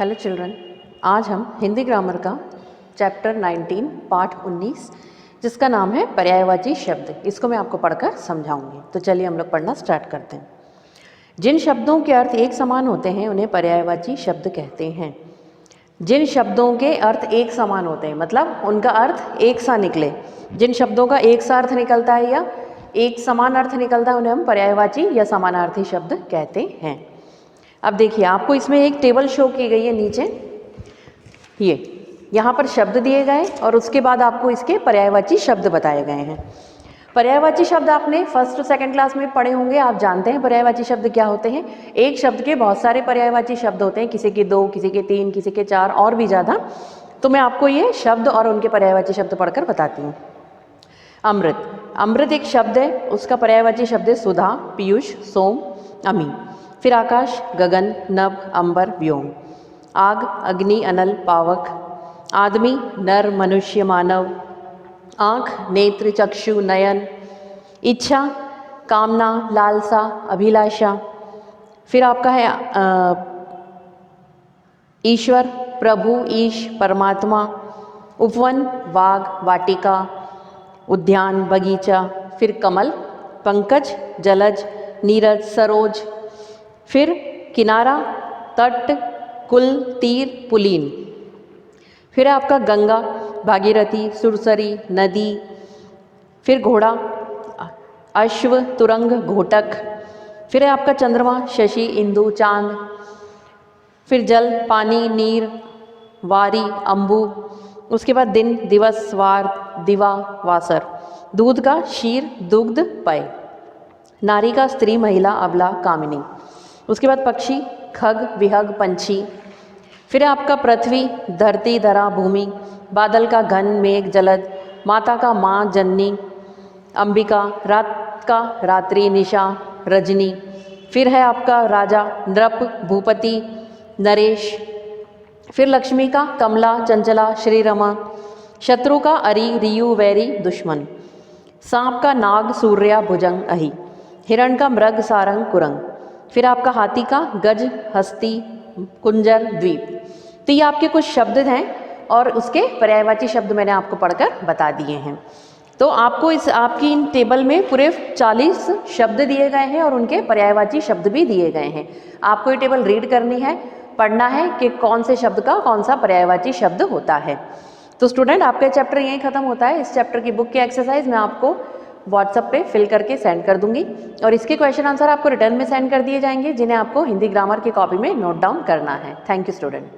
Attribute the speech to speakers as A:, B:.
A: Hello children, आज हम Hindi grammar का चैप्टर 19 पाठ 19 जिसका नाम है पर्यायवाची शब्द, इसको मैं आपको पढ़कर समझाऊंगी। तो चलिए हम लोग पढ़ना स्टार्ट करते हैं। जिन शब्दों के अर्थ एक समान होते हैं उन्हें पर्यायवाची शब्द कहते हैं। जिन शब्दों के अर्थ एक समान होते हैं मतलब उनका अर्थ एक सा निकले, जिन शब्दों का एक सा अर्थ निकलता है या एक समान अर्थ निकलता है उन्हें हम पर्यायवाची या समानार्थी शब्द कहते हैं। अब देखिए, आपको इसमें एक टेबल शो की गई है नीचे, ये यहाँ पर शब्द दिए गए और उसके बाद आपको इसके पर्यायवाची शब्द बताए गए हैं। पर्यायवाची शब्द आपने फर्स्ट और सेकंड क्लास में पढ़े होंगे, आप जानते हैं पर्यायवाची शब्द क्या होते हैं। एक शब्द के बहुत सारे पर्यायवाची शब्द होते हैं, किसी के 2, किसी के 3, किसी के 4 और भी ज़्यादा। तो मैं आपको ये शब्द और उनके पर्यायवाची शब्द पढ़कर बताती हूँ। अमृत, अमृत एक शब्द है, उसका पर्यायवाची शब्द है सुधा, पीयूष, सोम, अमी। फिर आकाश, गगन, नभ, अंबर, व्योम। आग, अग्नि, अनल, पावक। आदमी, नर, मनुष्य, मानव। आँख, नेत्र, चक्षु, नयन। इच्छा, कामना, लालसा, अभिलाषा। फिर आपका है ईश्वर, प्रभु, ईश, परमात्मा। उपवन, बाग, वाटिका, उद्यान, बगीचा। फिर कमल, पंकज, जलज, नीरज, सरोज। फिर किनारा, तट, कुल, तीर, पुलीन। फिर आपका गंगा, भागीरथी, सुरसरी, नदी। फिर घोड़ा, अश्व, तुरंग, घोटक। फिर है आपका चंद्रमा, शशि, इंदु, चांद। फिर जल, पानी, नीर, वारी, अम्बु। उसके बाद दिन, दिवस, वार, दिवा, वासर। दूध का, क्षीर, दुग्ध, पय। नारी का, स्त्री, महिला, अबला, कामिनी। उसके बाद पक्षी, खग, विहग, पंछी। फिर आपका पृथ्वी, धरती, धरा, भूमि। बादल का, घन, मेघ, जलद। माता का, माँ, जननी, अंबिका। रात का, रात्रि, निशा, रजनी। फिर है आपका राजा, नृप, भूपति, नरेश। फिर लक्ष्मी का, कमला, चंचला, श्रीरमा। शत्रु का, अरि, रियु, वैरी, दुश्मन। सांप का, नाग, सूर्या, भुजंग, अहि। हिरण का, मृग, सारंग, कुरंग। फिर आपका हाथी का, गज, हस्ती, कुंजर, द्वीप। तो ये आपके कुछ शब्द हैं और उसके पर्यायवाची शब्द मैंने आपको पढ़कर बता दिए हैं। तो आपको आपकी इन टेबल में पूरे 40 शब्द दिए गए हैं और उनके पर्यायवाची शब्द भी दिए गए हैं। आपको ये टेबल रीड करनी है, पढ़ना है कि कौन से शब्द का कौन सा पर्यायवाची शब्द होता है। तो स्टूडेंट, आपका चैप्टर यहीं खत्म होता है। इस चैप्टर की बुक की एक्सरसाइज मैं आपको व्हाट्सएप पे फिल करके सेंड कर दूंगी और इसके क्वेश्चन आंसर आपको रिटर्न में सेंड कर दिए जाएंगे, जिन्हें आपको हिंदी ग्रामर की कॉपी में नोट डाउन करना है। Thank you student.